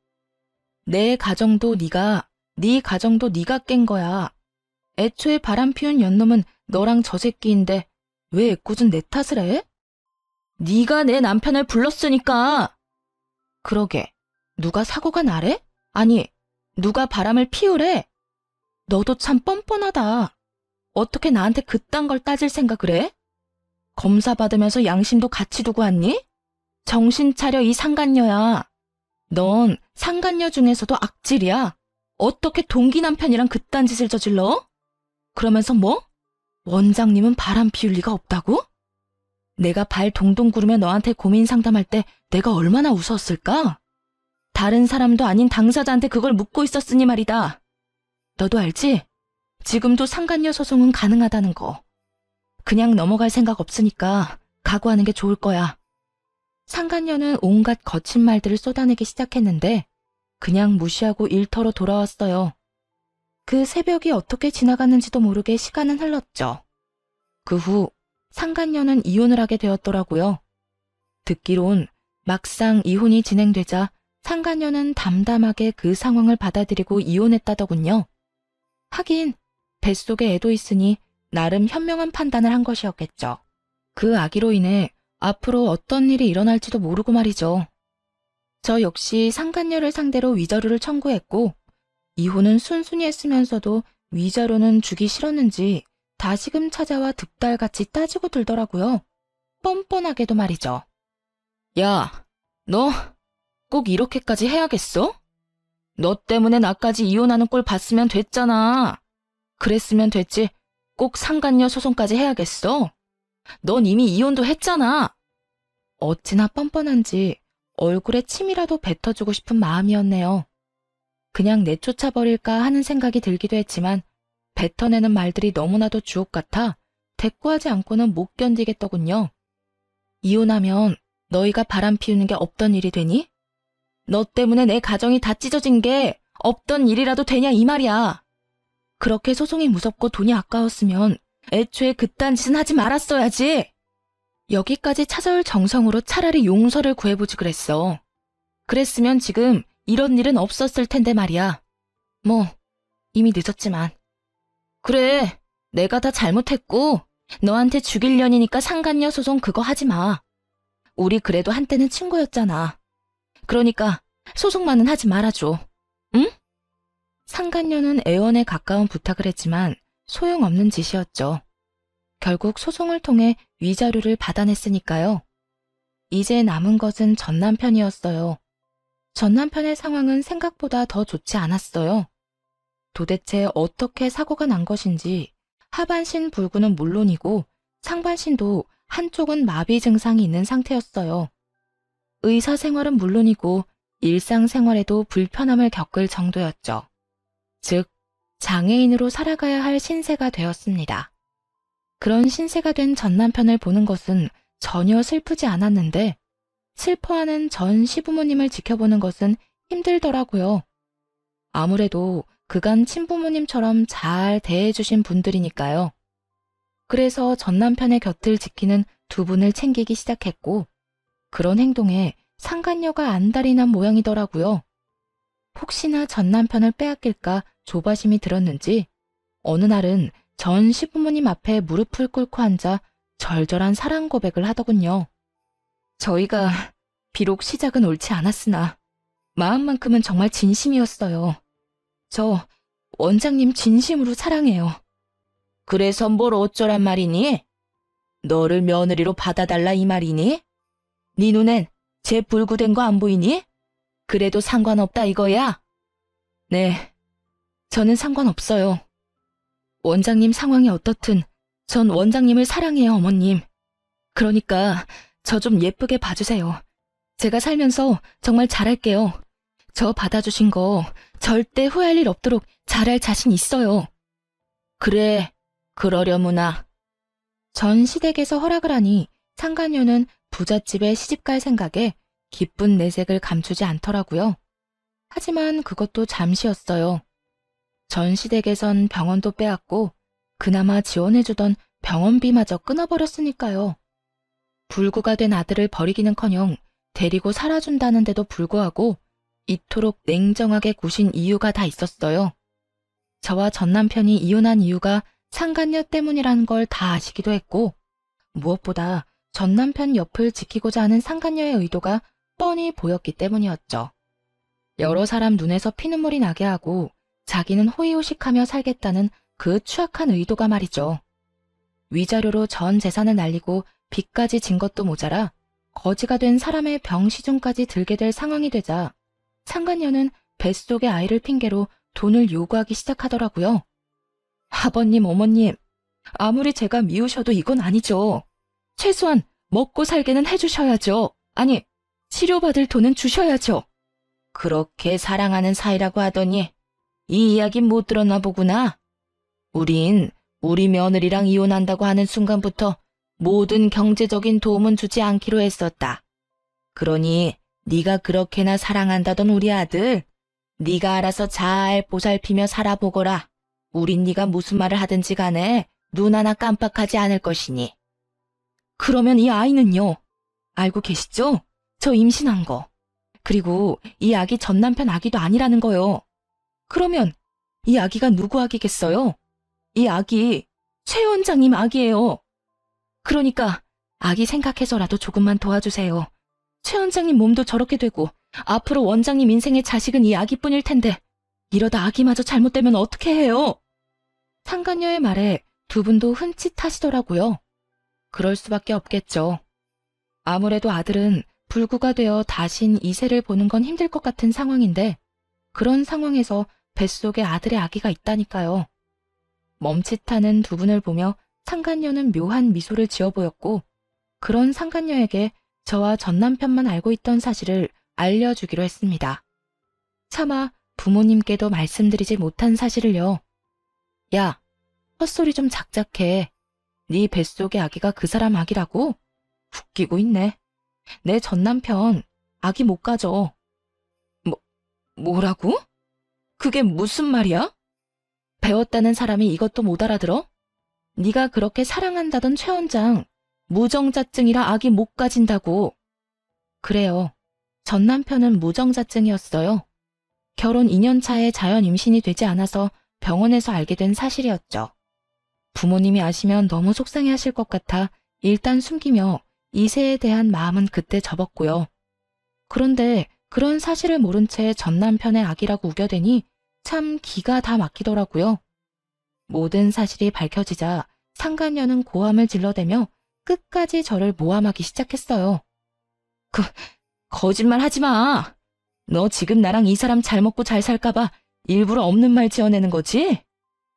내 가정도 네 가정도 네가 깬 거야. 애초에 바람 피운 연놈은 너랑 저 새끼인데 왜 애꿎은 내 탓을 해? 네가 내 남편을 불렀으니까. 그러게, 누가 사고가 나래? 아니, 누가 바람을 피우래? 너도 참 뻔뻔하다. 어떻게 나한테 그딴 걸 따질 생각을 해? 검사 받으면서 양심도 같이 두고 왔니? 정신 차려, 이 상간녀야. 넌 상간녀 중에서도 악질이야. 어떻게 동기 남편이랑 그딴 짓을 저질러? 그러면서 뭐? 원장님은 바람 피울 리가 없다고? 내가 발 동동 구르며 너한테 고민 상담할 때 내가 얼마나 웃었을까? 다른 사람도 아닌 당사자한테 그걸 묻고 있었으니 말이다. 너도 알지? 지금도 상간녀 소송은 가능하다는 거. 그냥 넘어갈 생각 없으니까 각오하는 게 좋을 거야. 상간녀는 온갖 거친 말들을 쏟아내기 시작했는데 그냥 무시하고 일터로 돌아왔어요. 그 새벽이 어떻게 지나갔는지도 모르게 시간은 흘렀죠. 그 후 상간녀는 이혼을 하게 되었더라고요. 듣기론 막상 이혼이 진행되자 상간녀는 담담하게 그 상황을 받아들이고 이혼했다더군요. 하긴 뱃속에 애도 있으니 나름 현명한 판단을 한 것이었겠죠. 그 아기로 인해 앞으로 어떤 일이 일어날지도 모르고 말이죠. 저 역시 상간녀를 상대로 위자료를 청구했고 이혼은 순순히 했으면서도 위자료는 주기 싫었는지 다시금 찾아와 득달같이 따지고 들더라고요. 뻔뻔하게도 말이죠. 야, 너 꼭 이렇게까지 해야겠어? 너 때문에 나까지 이혼하는 꼴 봤으면 됐잖아. 그랬으면 됐지. 꼭 상간녀 소송까지 해야겠어? 넌 이미 이혼도 했잖아. 어찌나 뻔뻔한지 얼굴에 침이라도 뱉어주고 싶은 마음이었네요. 그냥 내쫓아버릴까 하는 생각이 들기도 했지만 뱉어내는 말들이 너무나도 주옥 같아 대꾸하지 않고는 못 견디겠더군요. 이혼하면 너희가 바람 피우는 게 없던 일이 되니? 너 때문에 내 가정이 다 찢어진 게 없던 일이라도 되냐 이 말이야. 그렇게 소송이 무섭고 돈이 아까웠으면 애초에 그딴 짓은 하지 말았어야지. 여기까지 찾아올 정성으로 차라리 용서를 구해보지 그랬어. 그랬으면 지금 이런 일은 없었을 텐데 말이야. 뭐 이미 늦었지만. 그래, 내가 다 잘못했고 너한테 죽일 년이니까 상간녀 소송 그거 하지 마. 우리 그래도 한때는 친구였잖아. 그러니까 소송만은 하지 말아줘. 응? 상간녀는 애원에 가까운 부탁을 했지만 소용없는 짓이었죠. 결국 소송을 통해 위자료를 받아냈으니까요. 이제 남은 것은 전 남편이었어요. 전 남편의 상황은 생각보다 더 좋지 않았어요. 도대체 어떻게 사고가 난 것인지 하반신 불구는 물론이고 상반신도 한쪽은 마비 증상이 있는 상태였어요. 의사 생활은 물론이고 일상생활에도 불편함을 겪을 정도였죠. 즉, 장애인으로 살아가야 할 신세가 되었습니다. 그런 신세가 된 전 남편을 보는 것은 전혀 슬프지 않았는데 슬퍼하는 전 시부모님을 지켜보는 것은 힘들더라고요. 아무래도 그간 친부모님처럼 잘 대해주신 분들이니까요. 그래서 전 남편의 곁을 지키는 두 분을 챙기기 시작했고 그런 행동에 상간녀가 안달이 난 모양이더라고요. 혹시나 전 남편을 빼앗길까 조바심이 들었는지 어느 날은 전 시부모님 앞에 무릎을 꿇고 앉아 절절한 사랑 고백을 하더군요. 저희가 비록 시작은 옳지 않았으나 마음만큼은 정말 진심이었어요. 저 원장님 진심으로 사랑해요. 그래서 뭘 어쩌란 말이니? 너를 며느리로 받아달라 이 말이니? 네 눈엔 제 불구된 거 안 보이니? 그래도 상관없다 이거야? 네, 저는 상관없어요. 원장님 상황이 어떻든 전 원장님을 사랑해요, 어머님. 그러니까 저 좀 예쁘게 봐주세요. 제가 살면서 정말 잘할게요. 저 받아주신 거 절대 후회할 일 없도록 잘할 자신 있어요. 그래, 그러려무나. 전 시댁에서 허락을 하니 상간녀는 부잣집에 시집갈 생각에 기쁜 내색을 감추지 않더라고요. 하지만 그것도 잠시였어요. 전 시댁에선 병원도 빼앗고 그나마 지원해주던 병원비마저 끊어버렸으니까요. 불구가 된 아들을 버리기는커녕 데리고 살아준다는데도 불구하고 이토록 냉정하게 구신 이유가 다 있었어요. 저와 전 남편이 이혼한 이유가 상간녀 때문이라는 걸 다 아시기도 했고 무엇보다 전 남편 옆을 지키고자 하는 상간녀의 의도가 뻔히 보였기 때문이었죠. 여러 사람 눈에서 피눈물이 나게 하고 자기는 호의호식하며 살겠다는 그 추악한 의도가 말이죠. 위자료로 전 재산을 날리고 빚까지 진 것도 모자라 거지가 된 사람의 병시중까지 들게 될 상황이 되자 상간녀는 뱃속의 아이를 핑계로 돈을 요구하기 시작하더라고요. 아버님, 어머님, 아무리 제가 미우셔도 이건 아니죠. 최소한 먹고 살게는 해주셔야죠. 아니, 치료받을 돈은 주셔야죠. 그렇게 사랑하는 사이라고 하더니 이 이야기 못 들었나 보구나. 우린 우리 며느리랑 이혼한다고 하는 순간부터 모든 경제적인 도움은 주지 않기로 했었다. 그러니 네가 그렇게나 사랑한다던 우리 아들, 네가 알아서 잘 보살피며 살아보거라. 우린 네가 무슨 말을 하든지 간에 눈 하나 깜빡하지 않을 것이니. 그러면 이 아이는요? 알고 계시죠? 저 임신한 거. 그리고 이 아기 전 남편 아기도 아니라는 거요. 그러면 이 아기가 누구 아기겠어요? 이 아기 최 원장님 아기예요. 그러니까 아기 생각해서라도 조금만 도와주세요. 최 원장님 몸도 저렇게 되고 앞으로 원장님 인생의 자식은 이 아기뿐일 텐데 이러다 아기마저 잘못되면 어떻게 해요? 상간녀의 말에 두 분도 흠칫하시더라고요. 그럴 수밖에 없겠죠. 아무래도 아들은 불구가 되어 다신 이세를 보는 건 힘들 것 같은 상황인데 그런 상황에서 뱃속에 아들의 아기가 있다니까요. 멈칫하는 두 분을 보며 상간녀는 묘한 미소를 지어 보였고 그런 상간녀에게 저와 전 남편만 알고 있던 사실을 알려주기로 했습니다. 차마 부모님께도 말씀드리지 못한 사실을요. 야, 헛소리 좀 작작해. 네 뱃속의 아기가 그 사람 아기라고? 웃기고 있네. 내 전 남편 아기 못 가져. 뭐라고? 그게 무슨 말이야? 배웠다는 사람이 이것도 못 알아들어? 네가 그렇게 사랑한다던 최 원장 무정자증이라 아기 못 가진다고. 그래요. 전 남편은 무정자증이었어요. 결혼 2년 차에 자연 임신이 되지 않아서 병원에서 알게 된 사실이었죠. 부모님이 아시면 너무 속상해하실 것 같아 일단 숨기며 이세에 대한 마음은 그때 접었고요. 그런데 그런 사실을 모른 채 전 남편의 아기라고 우겨대니 참 기가 다 막히더라고요. 모든 사실이 밝혀지자 상간녀는 고함을 질러대며 끝까지 저를 모함하기 시작했어요. 거짓말 하지 마. 너 지금 나랑 이 사람 잘 먹고 잘 살까봐 일부러 없는 말 지어내는 거지?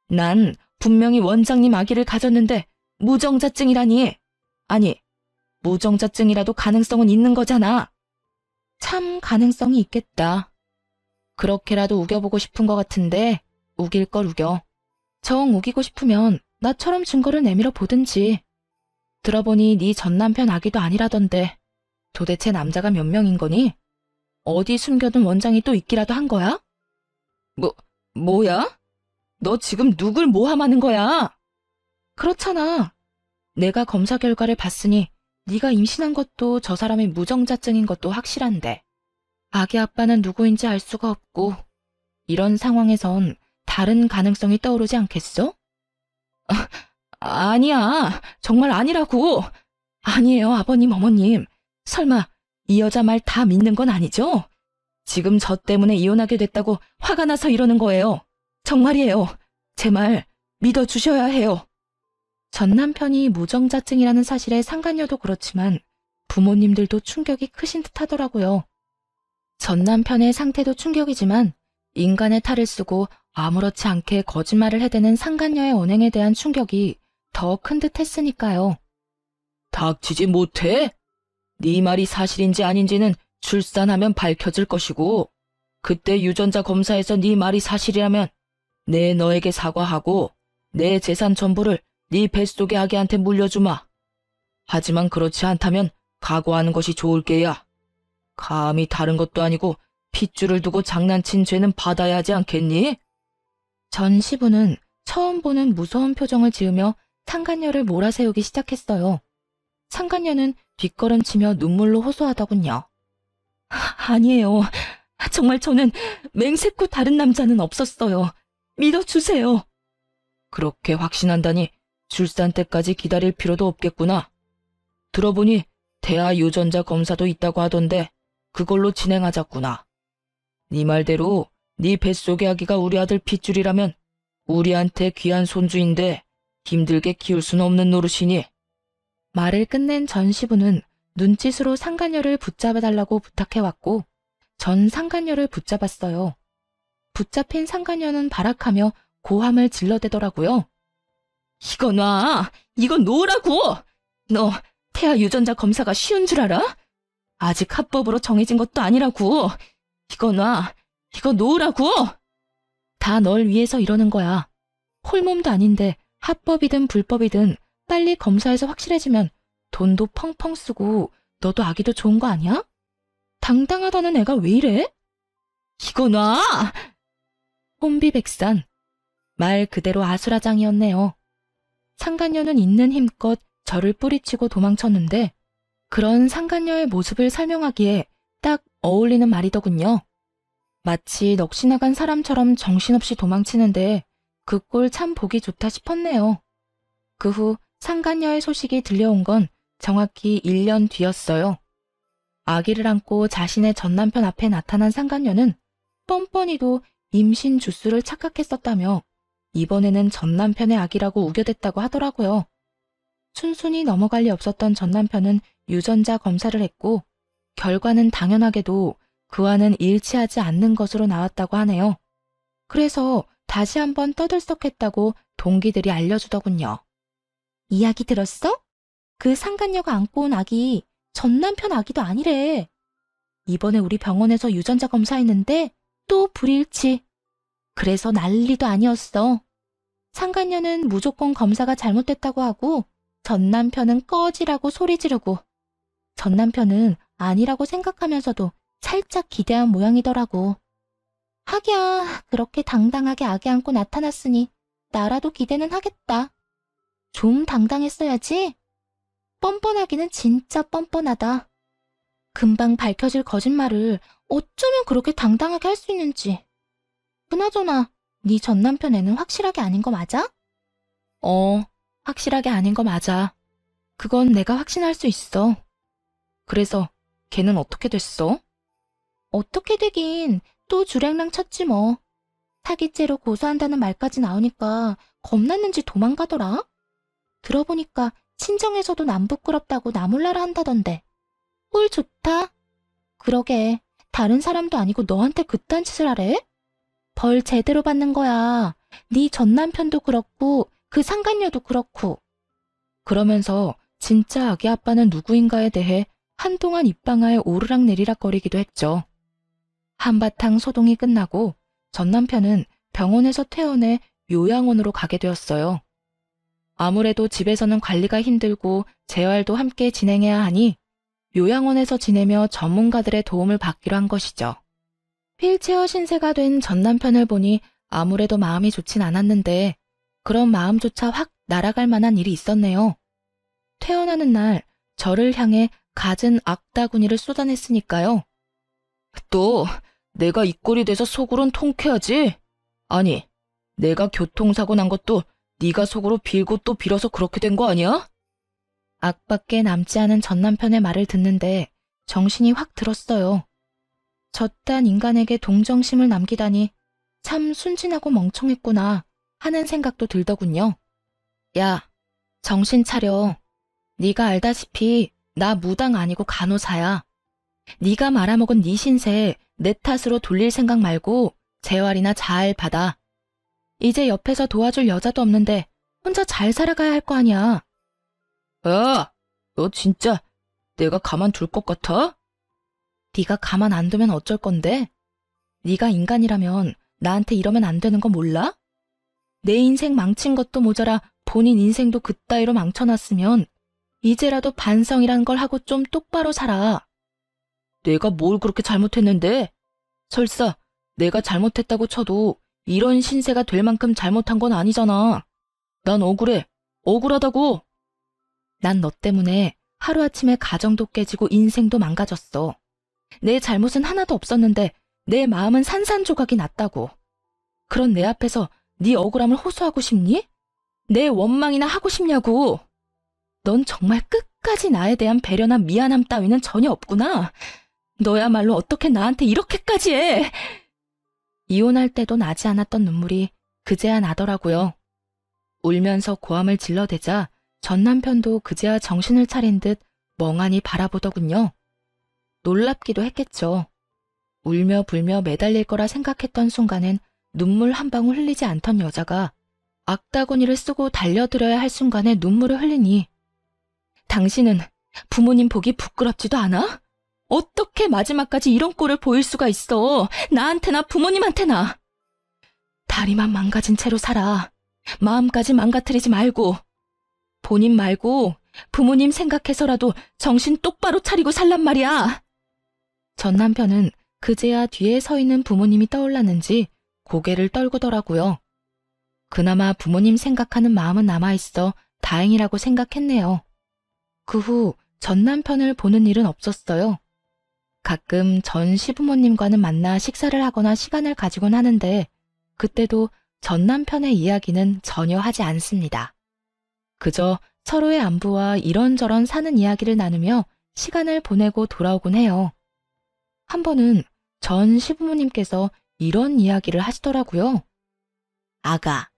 난 분명히 원장님 아기를 가졌는데 무정자증이라니. 아니, 무정자증이라도 가능성은 있는 거잖아. 참 가능성이 있겠다. 그렇게라도 우겨보고 싶은 것 같은데 우길 걸 우겨. 정 우기고 싶으면 나처럼 증거를 내밀어 보든지. 들어보니 네 전 남편 아기도 아니라던데 도대체 남자가 몇 명인 거니? 어디 숨겨둔 원장이 또 있기라도 한 거야? 뭐야? 너 지금 누굴 모함하는 거야? 그렇잖아. 내가 검사 결과를 봤으니 네가 임신한 것도 저 사람의 무정자증인 것도 확실한데 아기 아빠는 누구인지 알 수가 없고 이런 상황에선 다른 가능성이 떠오르지 않겠어? 아니야. 정말 아니라고. 아니에요, 아버님, 어머님. 설마 이 여자 말 다 믿는 건 아니죠? 지금 저 때문에 이혼하게 됐다고 화가 나서 이러는 거예요. 정말이에요. 제 말 믿어주셔야 해요. 전 남편이 무정자증이라는 사실에 상간녀도 그렇지만 부모님들도 충격이 크신 듯 하더라고요. 전 남편의 상태도 충격이지만 인간의 탈을 쓰고 아무렇지 않게 거짓말을 해대는 상간녀의 언행에 대한 충격이 더 큰 듯 했으니까요. 닥치지 못해? 네 말이 사실인지 아닌지는 출산하면 밝혀질 것이고 그때 유전자 검사에서 네 말이 사실이라면 내 너에게 사과하고 내 재산 전부를 네 뱃속의 아기한테 물려주마. 하지만 그렇지 않다면 각오하는 것이 좋을 게야. 감히 다른 것도 아니고 핏줄을 두고 장난친 죄는 받아야 하지 않겠니? 전 시부는 처음 보는 무서운 표정을 지으며 상간녀를 몰아세우기 시작했어요. 상간녀는 뒷걸음치며 눈물로 호소하더군요. 아니에요. 정말 저는 맹세코 다른 남자는 없었어요. 믿어주세요. 그렇게 확신한다니 출산 때까지 기다릴 필요도 없겠구나. 들어보니 대하 유전자 검사도 있다고 하던데 그걸로 진행하자꾸나. 네 말대로 네 뱃속의 아기가 우리 아들 핏줄이라면 우리한테 귀한 손주인데 힘들게 키울 수는 없는 노릇이니. 말을 끝낸 전 시부는 눈짓으로 상간녀를 붙잡아달라고 부탁해왔고 전 상간녀를 붙잡았어요. 붙잡힌 상간녀는 발악하며 고함을 질러대더라고요. 이거 놔! 이거 놓으라고! 너 태아 유전자 검사가 쉬운 줄 알아? 아직 합법으로 정해진 것도 아니라고. 이거 놔. 이거 놓으라고! 다 널 위해서 이러는 거야. 홀몸도 아닌데 합법이든 불법이든 빨리 검사해서 확실해지면 돈도 펑펑 쓰고 너도 아기도 좋은 거 아니야? 당당하다는 애가 왜 이래? 이거 놔! 혼비백산. 말 그대로 아수라장이었네요. 상간녀는 있는 힘껏 저를 뿌리치고 도망쳤는데 그런 상간녀의 모습을 설명하기에 딱 어울리는 말이더군요. 마치 넋이 나간 사람처럼 정신없이 도망치는데 그 꼴 참 보기 좋다 싶었네요. 그 후 상간녀의 소식이 들려온 건 정확히 1년 뒤였어요. 아기를 안고 자신의 전남편 앞에 나타난 상간녀는 뻔뻔히도 임신 주수를 착각했었다며 이번에는 전남편의 아기라고 우겨댔다고 하더라고요. 순순히 넘어갈 리 없었던 전남편은 유전자 검사를 했고 결과는 당연하게도 그와는 일치하지 않는 것으로 나왔다고 하네요. 그래서 다시 한번 떠들썩했다고 동기들이 알려주더군요. 이야기 들었어? 그 상간녀가 안고 온 아기 전남편 아기도 아니래. 이번에 우리 병원에서 유전자 검사했는데 또 불일치. 그래서 난리도 아니었어. 상간녀는 무조건 검사가 잘못됐다고 하고 전남편은 꺼지라고 소리 지르고 전남편은 아니라고 생각하면서도 살짝 기대한 모양이더라고. 하기야 그렇게 당당하게 아기 안고 나타났으니 나라도 기대는 하겠다. 좀 당당했어야지. 뻔뻔하기는 진짜 뻔뻔하다. 금방 밝혀질 거짓말을 어쩌면 그렇게 당당하게 할 수 있는지. 그나저나 네 전남편 애는 확실하게 아닌 거 맞아? 확실하게 아닌 거 맞아. 그건 내가 확신할 수 있어. 그래서 걔는 어떻게 됐어? 어떻게 되긴 또 주랭랑 쳤지 뭐. 사기죄로 고소한다는 말까지 나오니까 겁났는지 도망가더라. 들어보니까 친정에서도 남 부끄럽다고 나 몰라라 한다던데. 꼴 좋다. 그러게 다른 사람도 아니고 너한테 그딴 짓을 하래? 벌 제대로 받는 거야. 네 전남편도 그렇고 그 상간녀도 그렇고. 그러면서 진짜 아기 아빠는 누구인가에 대해 한동안 입방아에 오르락내리락 거리기도 했죠. 한바탕 소동이 끝나고 전남편은 병원에서 퇴원해 요양원으로 가게 되었어요. 아무래도 집에서는 관리가 힘들고 재활도 함께 진행해야 하니 요양원에서 지내며 전문가들의 도움을 받기로 한 것이죠. 휠체어 신세가 된 전남편을 보니 아무래도 마음이 좋진 않았는데 그런 마음조차 확 날아갈 만한 일이 있었네요. 퇴원하는 날 저를 향해 갖은 악다구니를 쏟아냈으니까요. 또 내가 이 꼴이 돼서 속으론 통쾌하지? 아니, 내가 교통사고 난 것도 네가 속으로 빌고 또 빌어서 그렇게 된 거 아니야? 악밖에 남지 않은 전남편의 말을 듣는데 정신이 확 들었어요. 저딴 인간에게 동정심을 남기다니 참 순진하고 멍청했구나 하는 생각도 들더군요. 야, 정신 차려. 네가 알다시피 나 무당 아니고 간호사야. 네가 말아먹은 네 신세 내 탓으로 돌릴 생각 말고 재활이나 잘 받아. 이제 옆에서 도와줄 여자도 없는데 혼자 잘 살아가야 할 거 아니야. 야, 너 진짜 내가 가만 둘 것 같아? 네가 가만 안 두면 어쩔 건데? 네가 인간이라면 나한테 이러면 안 되는 거 몰라? 내 인생 망친 것도 모자라 본인 인생도 그따위로 망쳐놨으면 이제라도 반성이란 걸 하고 좀 똑바로 살아. 내가 뭘 그렇게 잘못했는데? 설사 내가 잘못했다고 쳐도 이런 신세가 될 만큼 잘못한 건 아니잖아. 난 억울해. 억울하다고. 난 너 때문에 하루아침에 가정도 깨지고 인생도 망가졌어. 내 잘못은 하나도 없었는데 내 마음은 산산조각이 났다고. 그런 내 앞에서 네 억울함을 호소하고 싶니? 내 원망이나 하고 싶냐고. 넌 정말 끝까지 나에 대한 배려나 미안함 따위는 전혀 없구나. 너야말로 어떻게 나한테 이렇게까지 해. 이혼할 때도 나지 않았던 눈물이 그제야 나더라고요. 울면서 고함을 질러대자 전 남편도 그제야 정신을 차린 듯 멍하니 바라보더군요. 놀랍기도 했겠죠. 울며 불며 매달릴 거라 생각했던 순간엔 눈물 한 방울 흘리지 않던 여자가 악다구니를 쓰고 달려들어야 할 순간에 눈물을 흘리니 당신은 부모님 보기 부끄럽지도 않아? 어떻게 마지막까지 이런 꼴을 보일 수가 있어? 나한테나 부모님한테나. 다리만 망가진 채로 살아. 마음까지 망가뜨리지 말고. 본인 말고 부모님 생각해서라도 정신 똑바로 차리고 살란 말이야. 전 남편은 그제야 뒤에 서 있는 부모님이 떠올랐는지 고개를 떨구더라고요. 그나마 부모님 생각하는 마음은 남아있어 다행이라고 생각했네요. 그 후 전 남편을 보는 일은 없었어요. 가끔 전 시부모님과는 만나 식사를 하거나 시간을 가지곤 하는데 그때도 전 남편의 이야기는 전혀 하지 않습니다. 그저 서로의 안부와 이런저런 사는 이야기를 나누며 시간을 보내고 돌아오곤 해요. 한 번은 전 시부모님께서 이런 이야기를 하시더라고요. 아가,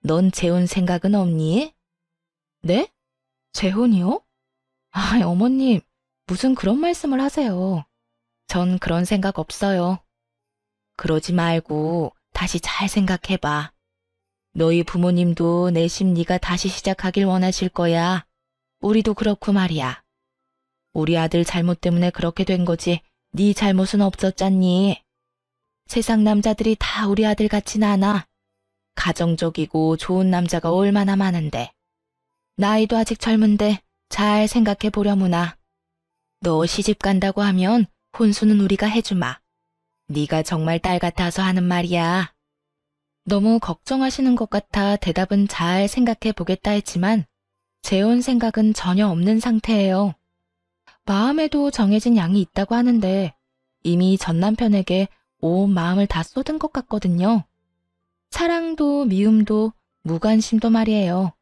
넌 재혼 생각은 없니? 네? 재혼이요? 아, 어머님, 무슨 그런 말씀을 하세요. 전 그런 생각 없어요. 그러지 말고 다시 잘 생각해봐. 너희 부모님도 내심 네가 다시 시작하길 원하실 거야. 우리도 그렇고 말이야. 우리 아들 잘못 때문에 그렇게 된 거지 네 잘못은 없었잖니. 세상 남자들이 다 우리 아들 같진 않아. 가정적이고 좋은 남자가 얼마나 많은데. 나이도 아직 젊은데 잘 생각해 보려무나. 너 시집 간다고 하면 혼수는 우리가 해주마. 네가 정말 딸 같아서 하는 말이야. 너무 걱정하시는 것 같아 대답은 잘 생각해 보겠다 했지만 재혼 생각은 전혀 없는 상태예요. 마음에도 정해진 양이 있다고 하는데 이미 전 남편에게 온 마음을 다 쏟은 것 같거든요. 사랑도 미움도 무관심도 말이에요.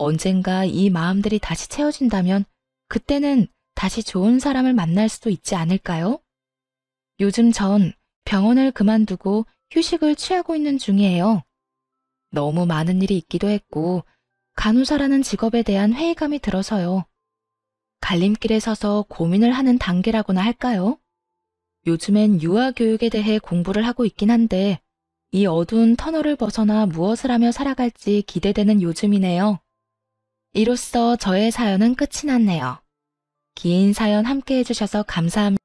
언젠가 이 마음들이 다시 채워진다면 그때는 다시 좋은 사람을 만날 수도 있지 않을까요? 요즘 전 병원을 그만두고 휴식을 취하고 있는 중이에요. 너무 많은 일이 있기도 했고 간호사라는 직업에 대한 회의감이 들어서요. 갈림길에 서서 고민을 하는 단계라고나 할까요? 요즘엔 유아교육에 대해 공부를 하고 있긴 한데 이 어두운 터널을 벗어나 무엇을 하며 살아갈지 기대되는 요즘이네요. 이로써 저의 사연은 끝이 났네요. 긴 사연 함께 해주셔서 감사합니다.